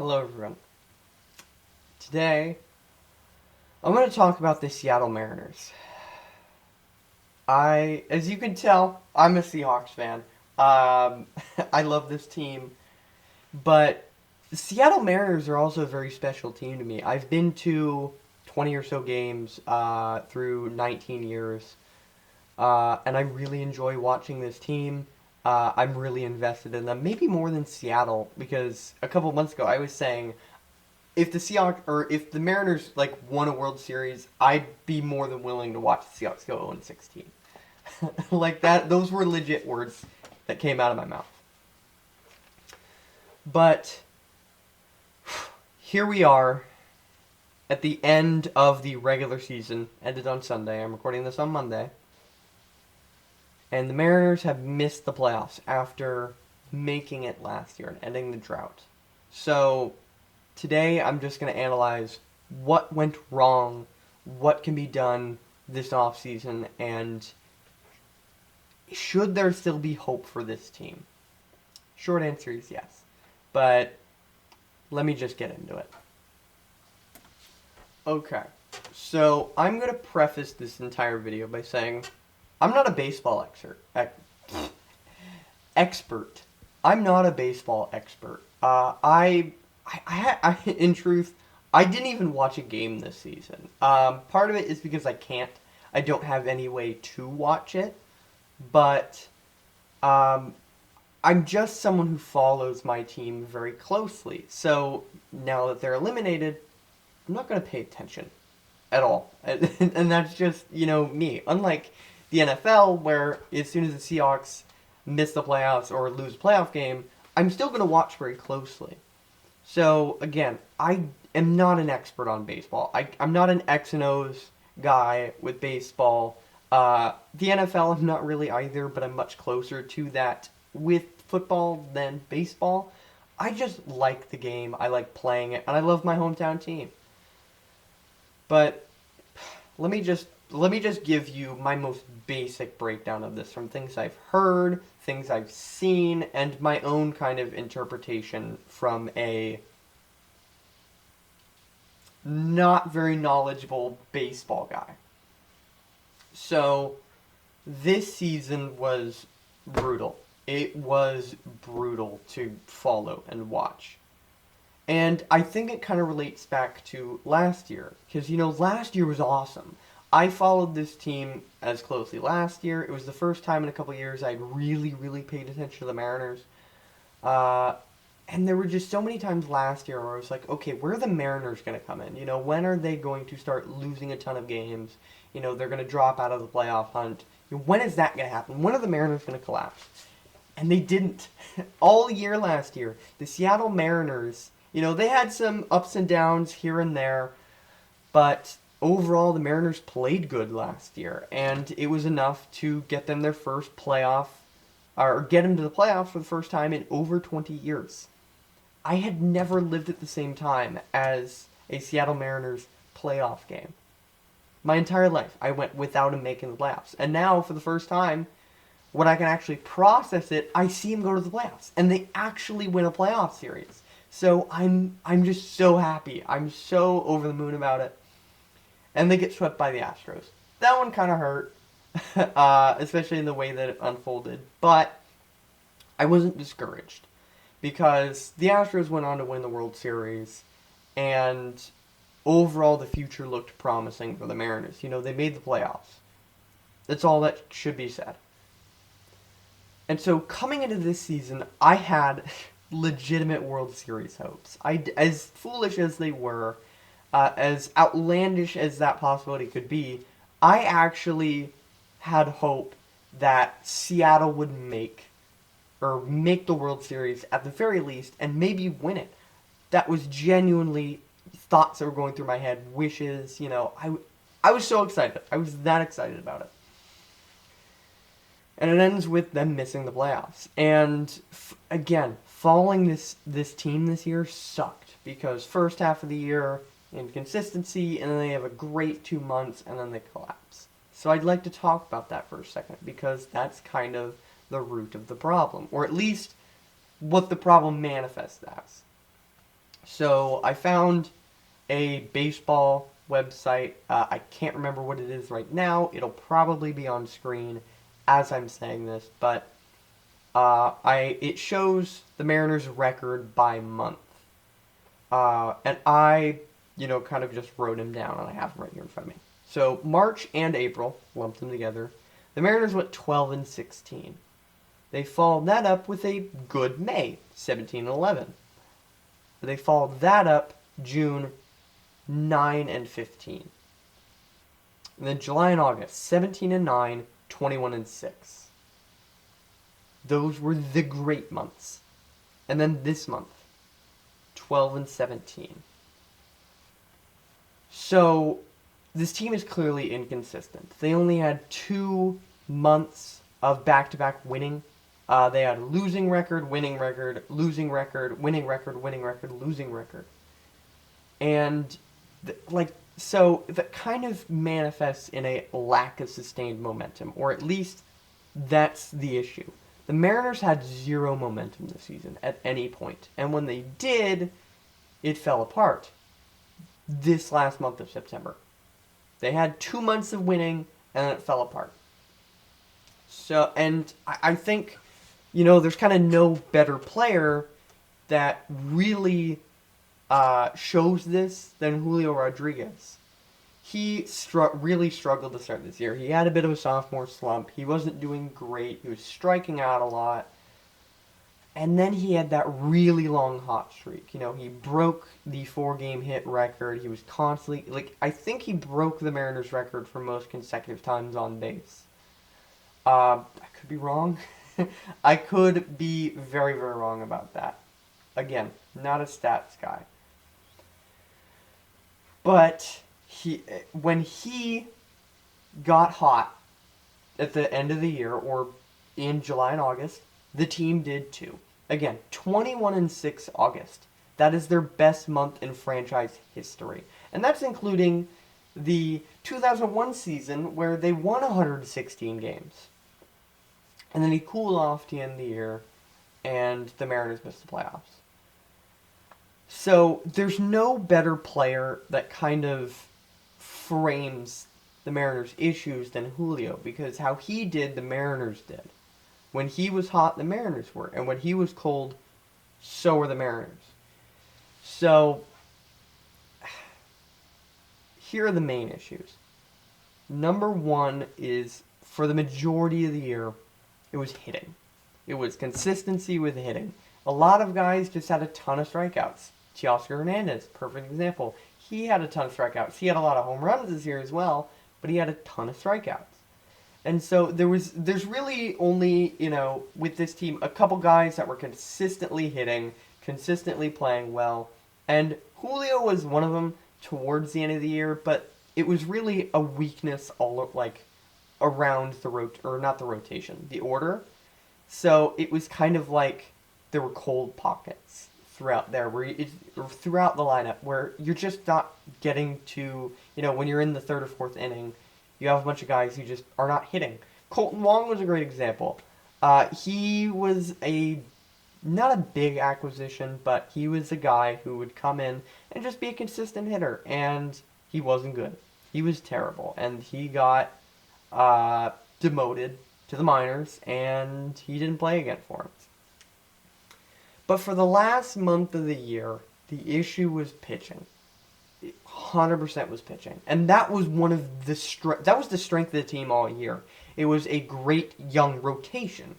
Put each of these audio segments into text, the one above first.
Hello everyone. Today, I'm going to talk about the Seattle Mariners. As you can tell, I'm a Seahawks fan. I love this team, but the Seattle Mariners are also a very special team to me. I've been to 20 or so games through 19 years, and I really enjoy watching this team. I'm really invested in them, maybe more than Seattle, because a couple months ago I was saying if the Seahawks or if the Mariners won a World Series, I'd be more than willing to watch the Seahawks go 0-16. Like that, those were legit words that came out of my mouth. But here we are at the end of the regular season, ended on Sunday. I'm recording this on Monday. And the Mariners have missed the playoffs after making it last year and ending the drought. So today I'm just going to analyze what went wrong, what can be done this offseason, and should there still be hope for this team? Short answer is yes. But let me just get into it. Okay, so I'm going to preface this entire video by saying I'm not a baseball expert. I'm not a baseball expert. In truth, I didn't even watch a game this season. Part of it is because I can't. I don't have any way to watch it. But I'm just someone who follows my team very closely. So now that they're eliminated, I'm not going to pay attention at all. And that's just, me. Unlike the NFL, where as soon as the Seahawks miss the playoffs or lose a playoff game, I'm still going to watch very closely. So, again, I am not an expert on baseball. I'm not an X and O's guy with baseball. The NFL, I'm not really either, but I'm much closer to that with football than baseball. I just like the game. I like playing it, and I love my hometown team. But let me just give you my most basic breakdown of this from things I've heard, things I've seen, and my own kind of interpretation from a not very knowledgeable baseball guy. So, this season was brutal. It was brutal to follow and watch. And I think it kind of relates back to last year. Because, last year was awesome. I followed this team as closely last year. It was the first time in a couple years I'd really, really paid attention to the Mariners. And there were just so many times last year where I was like, okay, where are the Mariners going to come in? When are they going to start losing a ton of games? They're going to drop out of the playoff hunt. When is that going to happen? When are the Mariners going to collapse? And they didn't. All year last year, the Seattle Mariners, they had some ups and downs here and there, but overall, the Mariners played good last year, and it was enough to get them their first playoff, or get them to the playoffs for the first time in over 20 years. I had never lived at the same time as a Seattle Mariners playoff game. My entire life, I went without him making the playoffs. And now, for the first time, when I can actually process it, I see him go to the playoffs. And they actually win a playoff series. So I'm just so happy. I'm so over the moon about it. And they get swept by the Astros. That one kind of hurt, especially in the way that it unfolded. But I wasn't discouraged because the Astros went on to win the World Series, and overall the future looked promising for the Mariners. They made the playoffs. That's all that should be said. And so coming into this season, I had legitimate World Series hopes. As foolish as they were, as outlandish as that possibility could be, I actually had hope that Seattle would make the World Series at the very least, and maybe win it. That was genuinely thoughts that were going through my head, wishes, I was so excited. I was that excited about it. And it ends with them missing the playoffs. And again, following this team this year sucked, because first half of the year, inconsistency, and then they have a great 2 months, and then they collapse. So I'd like to talk about that for a second, because that's kind of the root of the problem, or at least what the problem manifests as. So I found a baseball website. I can't remember what it is right now. It'll probably be on screen as I'm saying this, but it shows the Mariners' record by month. And I, kind of just wrote him down, and I have him right here in front of me. So March and April, lumped them together. The Mariners went 12-16. They followed that up with a good May, 17-11. They followed that up June, 9-15. And then July and August, 17-9, 21-6. Those were the great months. And then this month, 12-17. So this team is clearly inconsistent. They only had 2 months of back-to-back winning. They had losing record, winning record, losing record, winning record, winning record, losing record. And, so that kind of manifests in a lack of sustained momentum, or at least that's the issue. The Mariners had 0 momentum this season at any point, and when they did, it fell apart this last month of September. They had 2 months of winning, and then it fell apart. So, and I think, there's kind of no better player that really shows this than Julio Rodriguez. He really struggled to start this year. He had a bit of a sophomore slump. He wasn't doing great. He was striking out a lot. And then he had that really long hot streak. He broke the 4-game hit record. He was constantly, I think he broke the Mariners record for most consecutive times on base. I could be wrong. I could be very, very wrong about that. Again, not a stats guy. But when he got hot at the end of the year, or in July and August, the team did too. Again, 21-6 August. That is their best month in franchise history. And that's including the 2001 season where they won 116 games. And then he cooled off to end the year, and the Mariners missed the playoffs. So there's no better player that kind of frames the Mariners' issues than Julio, because how he did, the Mariners did. When he was hot, the Mariners were. And when he was cold, so were the Mariners. So, here are the main issues. Number one is, for the majority of the year, it was hitting. It was consistency with hitting. A lot of guys just had a ton of strikeouts. Teoscar Hernandez, perfect example. He had a ton of strikeouts. He had a lot of home runs this year as well, but he had a ton of strikeouts. And so there's really only, with this team, a couple guys that were consistently hitting, consistently playing well. And Julio was one of them towards the end of the year, but it was really a weakness around the order. So it was kind of like there were cold pockets throughout there, throughout the lineup, where you're just not getting to, when you're in the 3rd or 4th inning, you have a bunch of guys who just are not hitting. Colton Wong was a great example. He was not a big acquisition, but he was a guy who would come in and just be a consistent hitter, and he wasn't good. He was terrible, and he got demoted to the minors, and he didn't play again for him. But for the last month of the year, the issue was pitching. 100% was pitching. And that was the strength of the team all year. It was a great young rotation,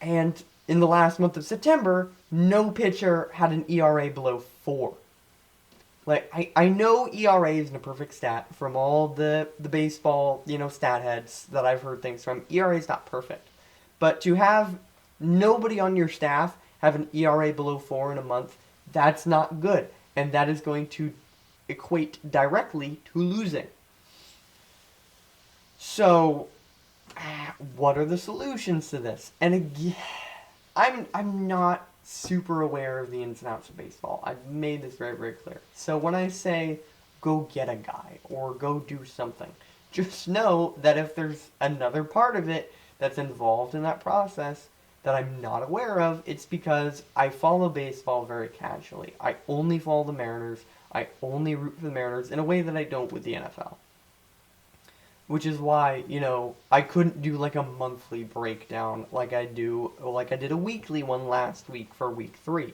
And in the last month of September, no pitcher had an ERA below 4. I know ERA isn't a perfect stat from all the baseball, stat heads that I've heard things from. ERA is not perfect. But to have nobody on your staff have an ERA below 4 in a month, that's not good. And that is going to equate directly to losing. So, what are the solutions to this? And again, I'm not super aware of the ins and outs of baseball. I've made this very, very clear. So when I say go get a guy or go do something, just know that if there's another part of it that's involved in that process, that I'm not aware of, it's because I follow baseball very casually. I only follow the Mariners. I only root for the Mariners in a way that I don't with the NFL. Which is why, I couldn't do like a monthly breakdown like I did a weekly one last week for week 3.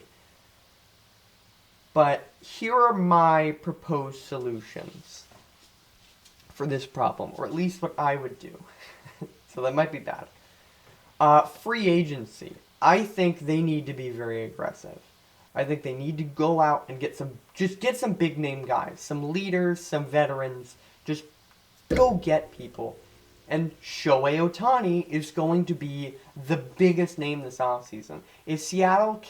But here are my proposed solutions for this problem, or at least what I would do. So that might be bad. Free agency. I think they need to be very aggressive. I think they need to go out and get some big name guys, some leaders, some veterans. Just go get people. And Shohei Ohtani is going to be the biggest name this offseason. If Seattle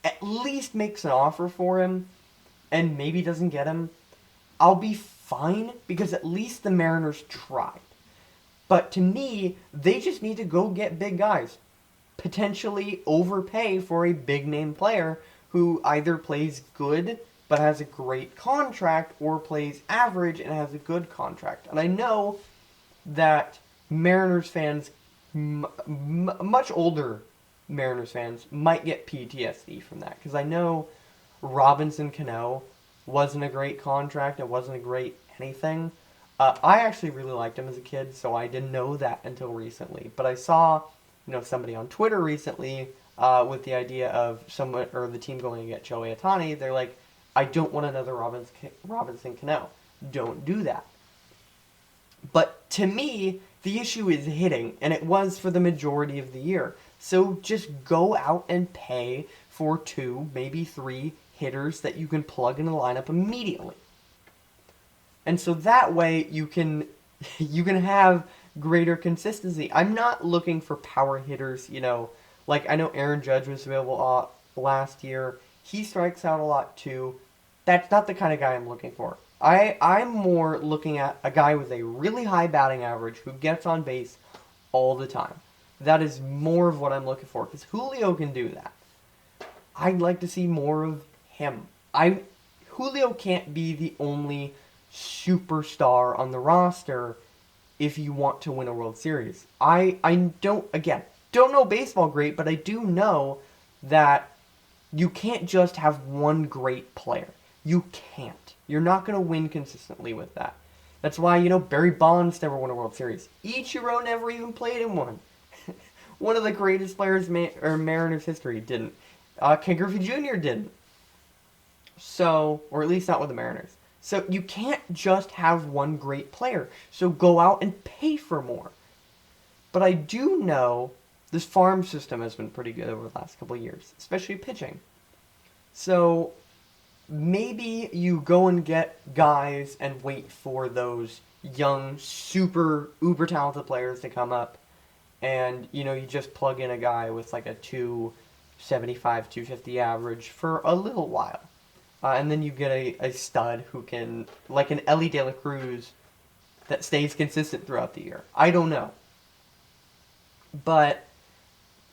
at least makes an offer for him and maybe doesn't get him, I'll be fine because at least the Mariners tried. But to me, they just need to go get big guys. Potentially overpay for a big name player who either plays good but has a great contract or plays average and has a good contract. And I know that Mariners fans, much older Mariners fans, might get PTSD from that. Because I know Robinson Cano wasn't a great contract. It wasn't a great anything. I actually really liked him as a kid, so I didn't know that until recently. But I saw, somebody on Twitter recently with the idea of someone or the team going to get Shohei Ohtani. They're like, I don't want another Robinson Cano. Don't do that. But to me, the issue is hitting, and it was for the majority of the year. So just go out and pay for 2, maybe 3 hitters that you can plug in the lineup immediately. And so that way you can have greater consistency. I'm not looking for power hitters, like I know Aaron Judge was available last year. He strikes out a lot too. That's not the kind of guy I'm looking for. I'm more looking at a guy with a really high batting average who gets on base all the time. That is more of what I'm looking for because Julio can do that. I'd like to see more of him. Julio can't be the only superstar on the roster if you want to win a World Series. I don't know baseball great, but I do know that you can't just have one great player. You can't. You're not going to win consistently with that. That's why, Barry Bonds never won a World Series. Ichiro never even played in one. One of the greatest players Mariners history didn't. Ken Griffey Jr. didn't. So, or at least not with the Mariners. So you can't just have one great player. So go out and pay for more. But I do know this farm system has been pretty good over the last couple of years, especially pitching. So maybe you go and get guys and wait for those young, super, uber talented players to come up. And, you just plug in a guy with like a 275, 250 average for a little while. And then you get a stud who can, like an Ellie De La Cruz, that stays consistent throughout the year. I don't know. But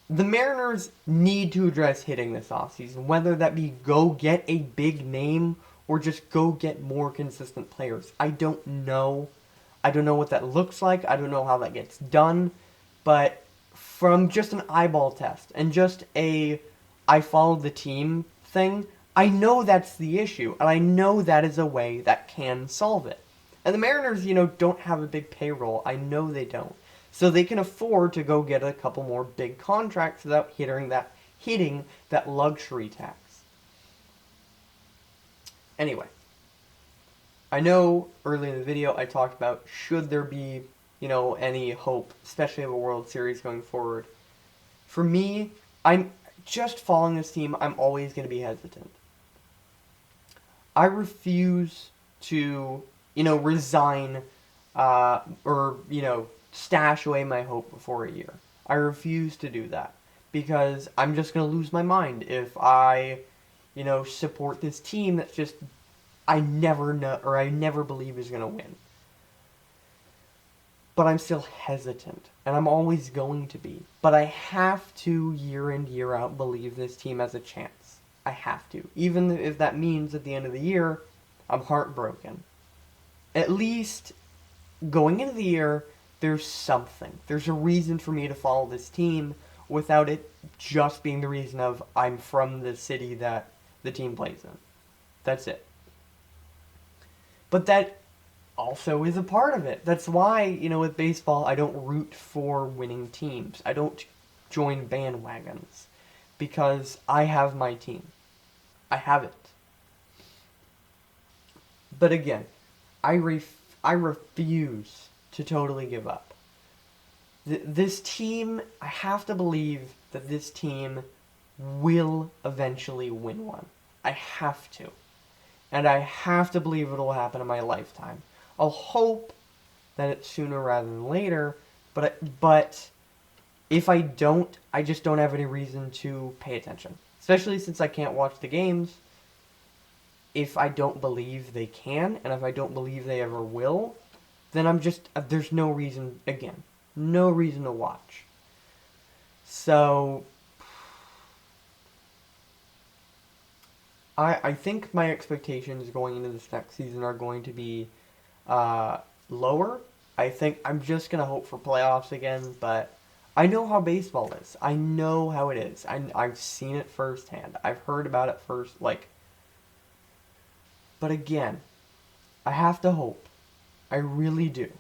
the Mariners need to address hitting this offseason, whether that be go get a big name or just go get more consistent players. I don't know. I don't know what that looks like. I don't know how that gets done. But from just an eyeball test and just I followed the team thing, I know that's the issue, and I know that is a way that can solve it. And the Mariners, don't have a big payroll. I know they don't. So they can afford to go get a couple more big contracts without hitting that luxury tax. Anyway, I know early in the video I talked about should there be, any hope, especially of a World Series going forward. For me, I'm just following this team, I'm always going to be hesitant. I refuse to, resign or, stash away my hope before a year. I refuse to do that because I'm just going to lose my mind if I, support this team that's just I never know or I never believe is going to win. But I'm still hesitant, and I'm always going to be. But I have to, year in, year out, believe this team has a chance. I have to. Even if that means at the end of the year, I'm heartbroken. At least, going into the year, there's something. There's a reason for me to follow this team, without it just being the reason of I'm from the city that the team plays in. That's it. But that also is a part of it. That's why, with baseball, I don't root for winning teams. I don't join bandwagons because I have my team. I have it. But again, I refuse to totally give up. This team, I have to believe that this team will eventually win one. I have to. And I have to believe it'll happen in my lifetime. I'll hope that it's sooner rather than later, but if I don't, I just don't have any reason to pay attention. Especially since I can't watch the games. If I don't believe they can, and if I don't believe they ever will, then there's no reason, again, no reason to watch. So, I think my expectations going into this next season are going to be lower. I think I'm just going to hope for playoffs again, but I know how baseball is. I know how it is. I've seen it firsthand. I've heard about it first, but again, I have to hope. I really do.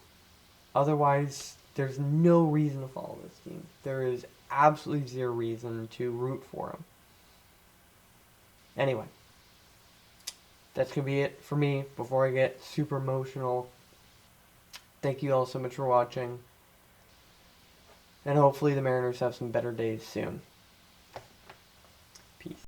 Otherwise, there's no reason to follow this team. There is absolutely zero reason to root for them. Anyway, that's going to be it for me before I get super emotional. Thank you all so much for watching. And hopefully the Mariners have some better days soon. Peace.